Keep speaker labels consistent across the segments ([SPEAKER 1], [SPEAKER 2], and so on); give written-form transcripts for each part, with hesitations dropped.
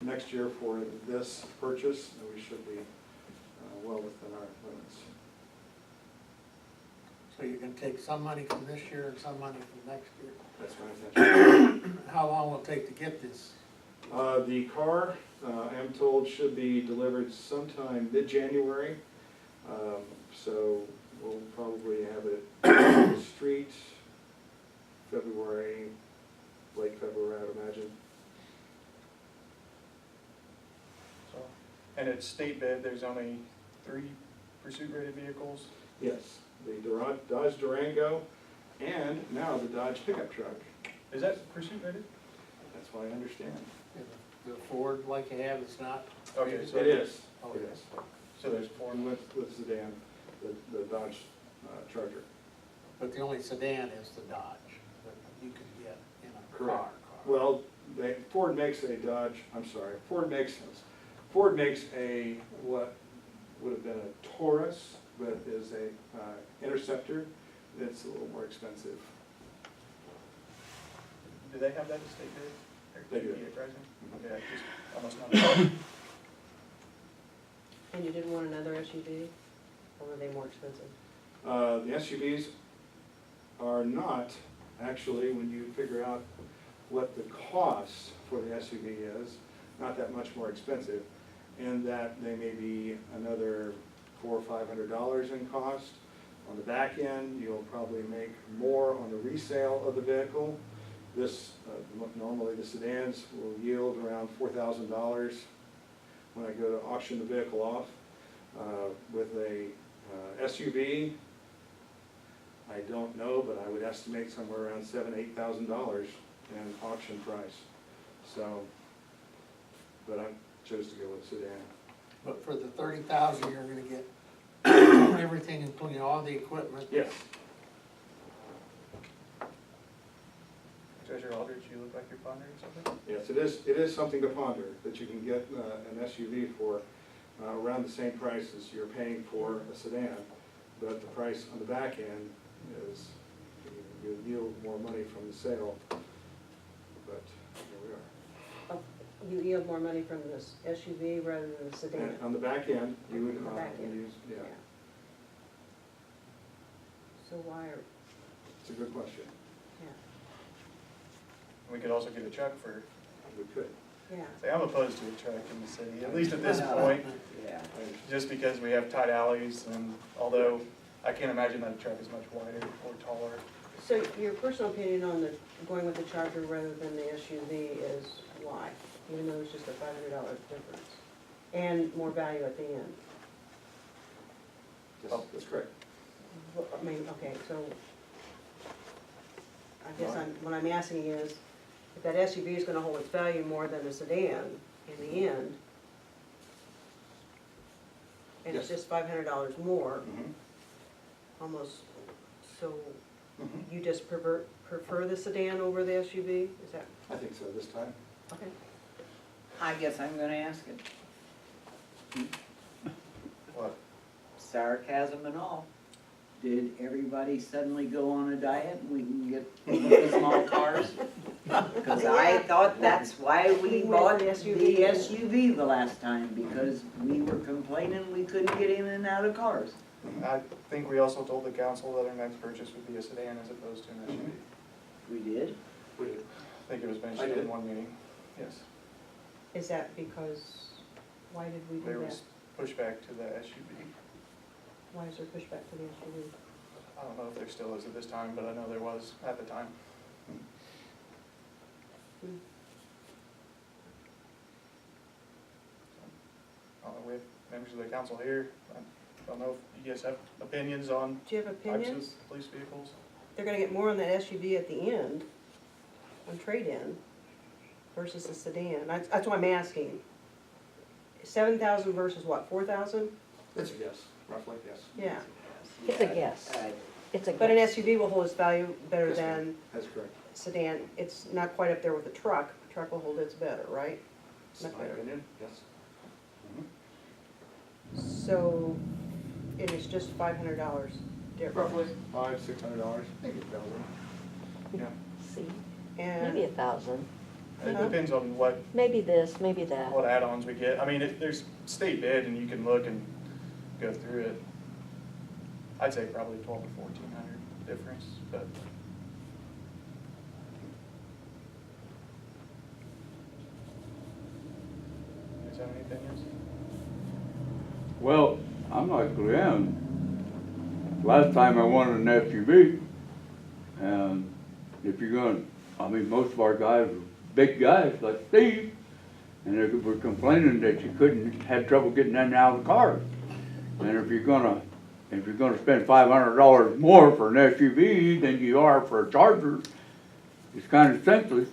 [SPEAKER 1] next year for this purchase, and we should be well within our limits.
[SPEAKER 2] So you can take some money from this year and some money from next year.
[SPEAKER 1] That's my intention.
[SPEAKER 2] How long will it take to get this?
[SPEAKER 1] The car, I am told, should be delivered sometime mid-January. So we'll probably have it on the street February, late February, I would imagine.
[SPEAKER 3] So, and it's state bid, there's only 3 pursuit-rated vehicles.
[SPEAKER 1] Yes, the Dodge Durango and now the Dodge pickup truck.
[SPEAKER 3] Is that pursuit-rated?
[SPEAKER 1] That's what I understand.
[SPEAKER 2] The Ford like you have, it's not?
[SPEAKER 3] Okay, so
[SPEAKER 1] It is.
[SPEAKER 2] Oh,
[SPEAKER 1] It
[SPEAKER 2] it
[SPEAKER 1] is.
[SPEAKER 3] So there's 4.
[SPEAKER 1] And with sedan, the Dodge Charger.
[SPEAKER 2] But the only sedan is the Dodge that you can get in a car.
[SPEAKER 1] Correct. Well, Ford makes a Dodge, Ford makes a, what would have been a Taurus, but is a Interceptor. It's a little more expensive.
[SPEAKER 3] Do they have that as state bid? Or
[SPEAKER 1] They do.
[SPEAKER 3] PPA pricing? Okay, I just almost not.
[SPEAKER 4] And you didn't want another SUV, or were they more expensive?
[SPEAKER 1] The SUVs are not, actually, when you figure out what the cost for the SUV is, not that much more expensive, in that they may be another $400 or $500 in cost. On the back end, you'll probably make more on the resale of the vehicle. This, normally the sedans will yield around $4,000 when I go to auction the vehicle off. With a SUV, I don't know, but I would estimate somewhere around $7,000 to $8,000 in auction price. So, but I chose to go with sedan.
[SPEAKER 2] But for the 30,000, you're gonna get everything, including all the equipment.
[SPEAKER 1] Yes.
[SPEAKER 3] Treasurer Aldridge, you look like you're pondering something?
[SPEAKER 1] Yes, it is something to ponder, that you can get an SUV for around the same price as you're paying for a sedan, but the price on the back end is, you yield more money from the sale, but here we are.
[SPEAKER 4] Oh, you yield more money from this SUV rather than the sedan?
[SPEAKER 1] And on the back end, you would
[SPEAKER 4] On the back end.
[SPEAKER 1] use, yeah,
[SPEAKER 4] So why are,
[SPEAKER 1] it's a good question.
[SPEAKER 4] yeah,
[SPEAKER 3] We could also get a truck for,
[SPEAKER 1] We could.
[SPEAKER 4] yeah.
[SPEAKER 3] say, I'm opposed to a truck in the city, at least at this point,
[SPEAKER 5] Yeah.
[SPEAKER 3] just because we have tight alleys, and although I can't imagine that a truck is much wider or taller.
[SPEAKER 4] So your personal opinion on the, going with the Charger rather than the SUV is why? Even though it's just a $500 difference? And more value at the end?
[SPEAKER 1] That's correct.
[SPEAKER 4] Well, I mean, okay, so I guess what I'm asking is, if that SUV is gonna hold its value more than a sedan in the end, and it's
[SPEAKER 1] Yes.
[SPEAKER 4] just $500 more,
[SPEAKER 1] Mhm.
[SPEAKER 4] almost, so
[SPEAKER 1] Mhm.
[SPEAKER 4] you just prefer the sedan over the SUV? Is that,
[SPEAKER 1] I think so this time.
[SPEAKER 4] okay?
[SPEAKER 5] I guess I'm gonna ask it,
[SPEAKER 3] What?
[SPEAKER 5] sarcasm and all. Did everybody suddenly go on a diet and we can get the small cars? Because I thought that's why we bought the SUV the last time, because we were complaining we couldn't get in and out of cars.
[SPEAKER 3] I think we also told the council that our next purchase would be a sedan as opposed to an SUV.
[SPEAKER 5] We did?
[SPEAKER 1] We did.
[SPEAKER 3] I think it was
[SPEAKER 1] I
[SPEAKER 3] mentioned
[SPEAKER 1] did.
[SPEAKER 3] in one meeting, yes.
[SPEAKER 4] Is that because, why did we do
[SPEAKER 3] There
[SPEAKER 4] that?
[SPEAKER 3] was pushback to the SUV.
[SPEAKER 4] Why is there pushback to the SUV?
[SPEAKER 3] I don't know if there still is at this time, but I know there was at the time. We have members of the council here. I don't know if you guys have opinions on
[SPEAKER 4] Do you have
[SPEAKER 3] types
[SPEAKER 4] opinions?
[SPEAKER 3] of police vehicles.
[SPEAKER 4] They're gonna get more on that SUV at the end, on trade-in, versus the sedan. That's why I'm asking. 7,000 versus what, 4,000?
[SPEAKER 1] It's a guess, roughly, yes.
[SPEAKER 4] Yeah.
[SPEAKER 6] It's a guess. It's a
[SPEAKER 4] But an
[SPEAKER 6] guess.
[SPEAKER 4] SUV will hold its value better
[SPEAKER 1] Yes, ma'am.
[SPEAKER 4] than
[SPEAKER 1] That's correct.
[SPEAKER 4] sedan. It's not quite up there with a truck. A truck will hold its better, right?
[SPEAKER 1] In my opinion, yes.
[SPEAKER 4] So, it is just $500 difference.
[SPEAKER 1] Roughly $500-600, maybe $1,000. Yeah.
[SPEAKER 6] See,
[SPEAKER 4] And
[SPEAKER 6] maybe 1,000.
[SPEAKER 3] It
[SPEAKER 4] Uh-huh.
[SPEAKER 3] depends on what
[SPEAKER 6] Maybe this, maybe that.
[SPEAKER 3] add-ons we get. I mean, there's state bid and you can look and go through it. I'd say probably 12 to 1,400 difference, but. You guys have any opinions?
[SPEAKER 7] Well, I'm like Leanne. Last time I wanted an SUV, and if you're going, I mean, most of our guys are big guys like Steve, and they were complaining that you had trouble getting in and out of the cars. And if you're gonna spend $500 more for an SUV than you are for a Charger, it's kind of senseless.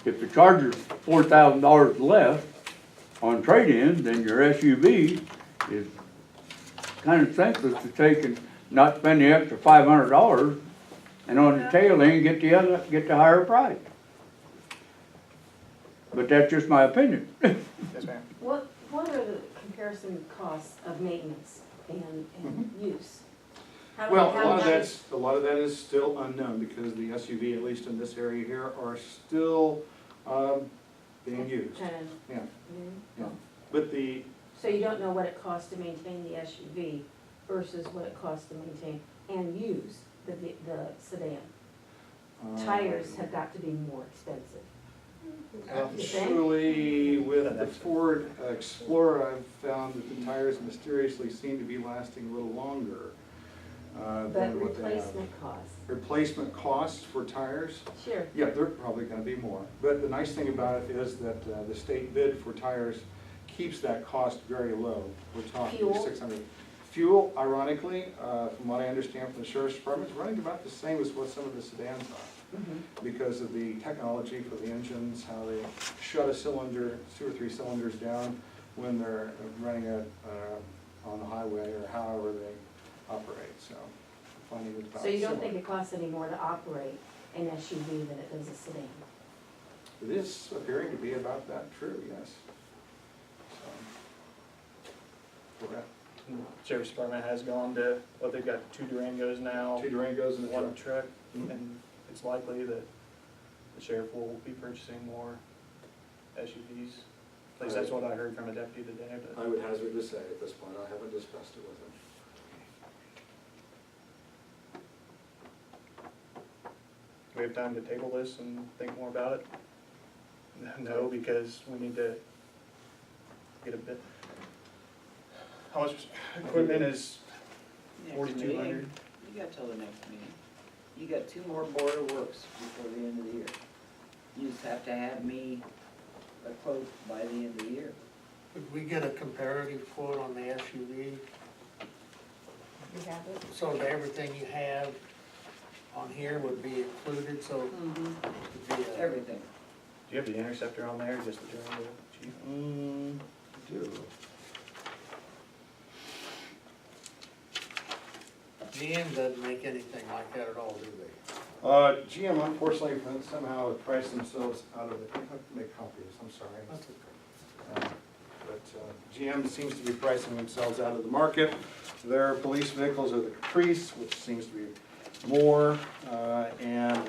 [SPEAKER 7] If the Charger's $4,000 less on trade-in, then your SUV is kind of senseless to take and not spend the extra $500 and on the tail end get the higher price. But that's just my opinion.
[SPEAKER 3] Yes, ma'am.
[SPEAKER 8] What are the comparison costs of maintenance and use? How do-
[SPEAKER 1] Well, a
[SPEAKER 8] how
[SPEAKER 1] lot of
[SPEAKER 8] does-
[SPEAKER 1] a lot of that is still unknown because the SUV, at least in this area here, are still being used.
[SPEAKER 8] Kind of,
[SPEAKER 1] Yeah,
[SPEAKER 8] mm,
[SPEAKER 1] yeah. But the,
[SPEAKER 8] so you don't know what it costs to maintain the SUV versus what it costs to maintain and use the sedan. Tires have got to be more expensive.
[SPEAKER 1] actually, with the Ford Explorer, I've found that the tires mysteriously seem to be lasting a little longer
[SPEAKER 8] But
[SPEAKER 1] than what they have.
[SPEAKER 8] replacement costs,
[SPEAKER 1] Replacement costs for tires,
[SPEAKER 8] sure.
[SPEAKER 1] yeah, they're probably gonna be more. But the nice thing about it is that the state bid for tires keeps that cost very low. We're talking
[SPEAKER 8] Fuel?
[SPEAKER 1] 600. Fuel, ironically, from what I understand from the sheriff's department, is running about the same as what some of the sedans are. Because of the technology for the engines, how they shut a cylinder, 2 or 3 cylinders down when they're running it on the highway or however they operate, so finding it's about
[SPEAKER 8] So you don't
[SPEAKER 1] similar.
[SPEAKER 8] think it costs any more to operate an SUV than it does a sedan?
[SPEAKER 1] It is appearing to be about that true, yes. So, we're at
[SPEAKER 3] Sheriff's Department has gone to, they've got 2 Durangos now,
[SPEAKER 1] 2 Durangos and a
[SPEAKER 3] one
[SPEAKER 1] truck.
[SPEAKER 3] truck, and it's likely that the sheriff will be purchasing more SUVs. At least that's what I heard from a deputy today, but.
[SPEAKER 1] I would hazard to say at this point, I haven't discussed it with him.
[SPEAKER 3] Do we have time to table this and think more about it? No, because we need to get a bit. How much equipment is
[SPEAKER 5] Next
[SPEAKER 3] 4,200?
[SPEAKER 5] meeting, you got till the next meeting. You got 2 more border works before the end of the year. You just have to have me a quote by the end of the year.
[SPEAKER 2] Could we get a comparative quote on the SUV?
[SPEAKER 4] You have it?
[SPEAKER 2] So that everything you have on here would be included, so it would be a.
[SPEAKER 5] Everything.
[SPEAKER 3] Do you have the Interceptor on there, or just the Durango, chief?
[SPEAKER 1] Do.
[SPEAKER 2] GM doesn't make anything like that at all, do they?
[SPEAKER 1] GM unfortunately somehow priced themselves out of it. I have to make copies, I'm sorry.
[SPEAKER 2] That's okay.
[SPEAKER 1] But GM seems to be pricing themselves out of the market. Their police vehicles are the Caprice, which seems to be more, and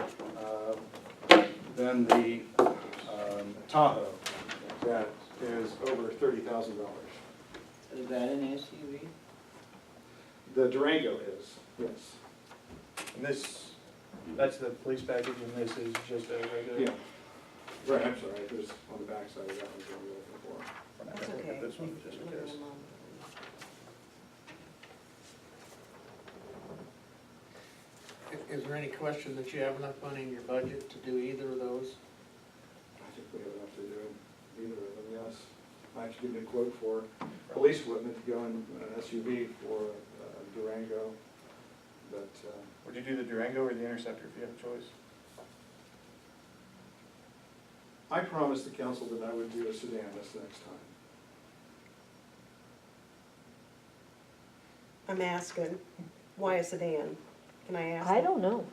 [SPEAKER 1] then the Tahoe, that is over $30,000.
[SPEAKER 5] Is that an SUV?
[SPEAKER 1] The Durango is, yes.
[SPEAKER 3] And this, that's the police package, and this is just a regular.
[SPEAKER 1] Yeah. Right, I'm sorry, there's on the back side of that was what I'm looking for.
[SPEAKER 3] We're not
[SPEAKER 4] That's
[SPEAKER 3] gonna look
[SPEAKER 4] okay.
[SPEAKER 3] at this one, just in case.
[SPEAKER 2] Is there any question that you have enough money in your budget to do either of those?
[SPEAKER 1] I think we have enough to do either of them, yes. I actually give me a quote for police equipment to go in an SUV for Durango, but
[SPEAKER 3] Would you do the Durango or the Interceptor if you have a choice?
[SPEAKER 1] I promised the council that I would do a sedan this next time.
[SPEAKER 4] I'm asking, why a sedan? Can I ask?
[SPEAKER 6] I don't know.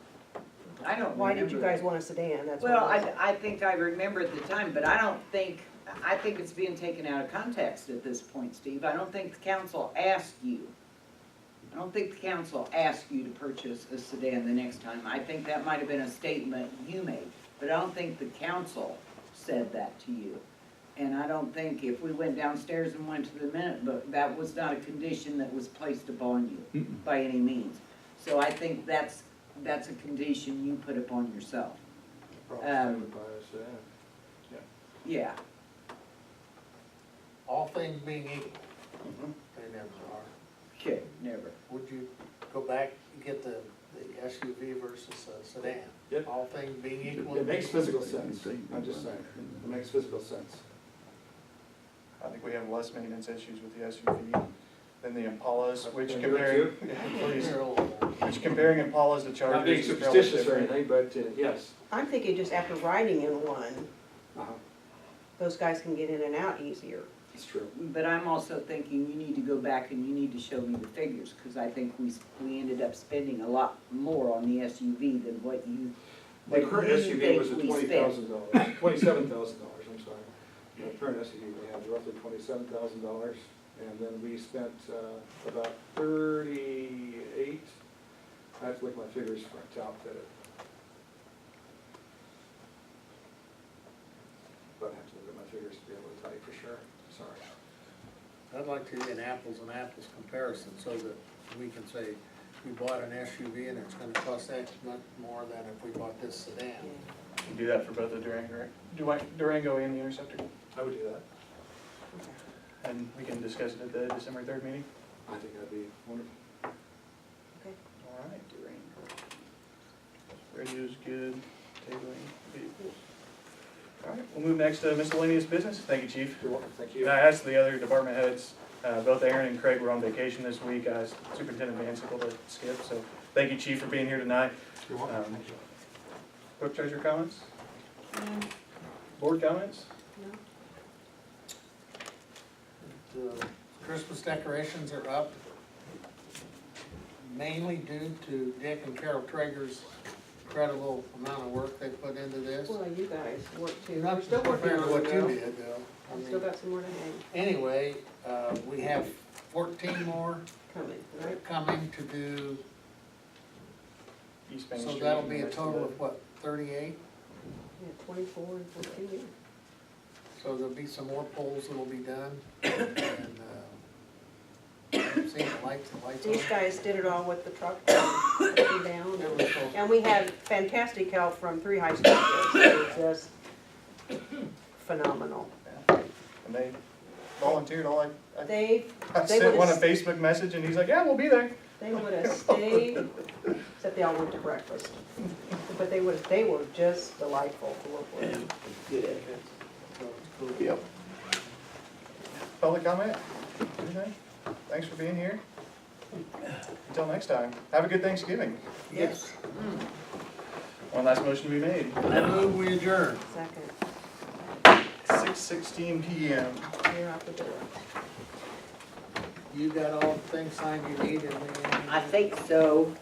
[SPEAKER 5] I don't
[SPEAKER 4] Why did you
[SPEAKER 5] remember
[SPEAKER 4] guys
[SPEAKER 5] that.
[SPEAKER 4] want a sedan? That's what
[SPEAKER 5] Well,
[SPEAKER 4] I'm asking.
[SPEAKER 5] I think I remember at the time, but I think it's being taken out of context at this point, Steve. I don't think the council asked you. I don't think the council asked you to purchase a sedan the next time. I think that might have been a statement you made, but I don't think the council said that to you. And I don't think if we went downstairs and went to the minute book, that was not a condition that was placed upon you by any means. So I think that's a condition you put upon yourself.
[SPEAKER 1] Probably same with bias,
[SPEAKER 5] Yeah.
[SPEAKER 2] All things being equal,
[SPEAKER 5] Mhm.
[SPEAKER 2] they never are.
[SPEAKER 5] Okay, never.
[SPEAKER 2] Would you go back and get the SUV versus a sedan?
[SPEAKER 1] Yep.
[SPEAKER 2] All things being equal?
[SPEAKER 1] It makes physical sense, I'm just saying, it makes physical sense.
[SPEAKER 3] I think we have less maintenance issues with the SUV than the Impalas, which
[SPEAKER 1] Can I do it
[SPEAKER 3] comparing,
[SPEAKER 1] too?
[SPEAKER 3] yeah, please,
[SPEAKER 2] They're a little more.
[SPEAKER 3] which comparing Impalas to Chargers.
[SPEAKER 1] Not being
[SPEAKER 3] is fairly
[SPEAKER 1] superstitious or
[SPEAKER 3] different.
[SPEAKER 1] anything, but yes.
[SPEAKER 4] I'm thinking just after riding in one,
[SPEAKER 1] Uh-huh.
[SPEAKER 4] those guys can get in and out easier.
[SPEAKER 1] It's true.
[SPEAKER 5] But I'm also thinking you need to go back and you need to show me the figures, because I think we ended up spending a lot more on the SUV than what you
[SPEAKER 1] The current SUV
[SPEAKER 5] think
[SPEAKER 1] was at
[SPEAKER 5] we spent.
[SPEAKER 1] $20,000, $27,000, I'm sorry. The current SUV, we had roughly $27,000, and then we spent about 38. I have to look at my figures for to outfit it. But I have to look at my figures to be able to tell you for sure, sorry.
[SPEAKER 2] I'd like to do an apples and apples comparison so that we can say, we bought an SUV and it's gonna cost X much more than if we bought this sedan.
[SPEAKER 3] You can do that for both the Durango and the Interceptor.
[SPEAKER 1] I would do that.
[SPEAKER 3] And we can discuss it at the December 3rd meeting.
[SPEAKER 1] I think that'd be wonderful.
[SPEAKER 3] All right, radio's good, tabling, vehicles. All right, we'll move next to miscellaneous business. Thank you, Chief.
[SPEAKER 1] You're welcome, thank
[SPEAKER 3] And
[SPEAKER 1] you.
[SPEAKER 3] I asked the other department heads, both Aaron and Craig were on vacation this week. I asked Superintendent Vansickle to skip, so thank you, Chief, for being here tonight.
[SPEAKER 1] You're welcome,
[SPEAKER 3] Um,
[SPEAKER 1] thank you.
[SPEAKER 3] Clerk treasurer comments? Board comments?
[SPEAKER 2] The Christmas decorations are up, mainly due to Dick and Carol Traeger's incredible amount of work they put into this.
[SPEAKER 4] Well, you guys work too.
[SPEAKER 2] Not
[SPEAKER 4] We're still working
[SPEAKER 2] compared to
[SPEAKER 4] on
[SPEAKER 2] what
[SPEAKER 4] it
[SPEAKER 2] you
[SPEAKER 4] though.
[SPEAKER 2] did, though. I
[SPEAKER 4] I've
[SPEAKER 2] mean,
[SPEAKER 4] still got some more to hang,
[SPEAKER 2] Anyway, we have 14 more
[SPEAKER 4] coming, right?
[SPEAKER 2] coming to do,
[SPEAKER 3] East Main
[SPEAKER 2] so
[SPEAKER 3] Street
[SPEAKER 2] that'll
[SPEAKER 3] and
[SPEAKER 2] be
[SPEAKER 3] the
[SPEAKER 2] a
[SPEAKER 3] rest of
[SPEAKER 2] total
[SPEAKER 3] it.
[SPEAKER 2] of what, 38?
[SPEAKER 4] Yeah, 24 and 14.
[SPEAKER 2] So there'll be some more poles that'll be done, and, see the lights on.
[SPEAKER 4] These guys did it all with the truck down.
[SPEAKER 2] It was so-
[SPEAKER 4] And we had fantastic help from 3 high school kids. They were just phenomenal.
[SPEAKER 3] And they volunteered all I
[SPEAKER 4] They
[SPEAKER 3] sent
[SPEAKER 4] would've
[SPEAKER 3] one a
[SPEAKER 4] s-
[SPEAKER 3] Facebook message and he's like, yeah, we'll be there.
[SPEAKER 4] would have stayed, except they all went to breakfast. But they were just delightful to work with.
[SPEAKER 5] Good.
[SPEAKER 3] Yep. Public comment? Anything? Thanks for being here. Until next time, have a good Thanksgiving.
[SPEAKER 2] Yes,
[SPEAKER 3] One last motion to be made.
[SPEAKER 2] I move we adjourn.
[SPEAKER 4] Second,
[SPEAKER 3] 6:16 PM.
[SPEAKER 4] you're out the door.
[SPEAKER 2] You got all the things signed you need, and then.
[SPEAKER 5] I think so.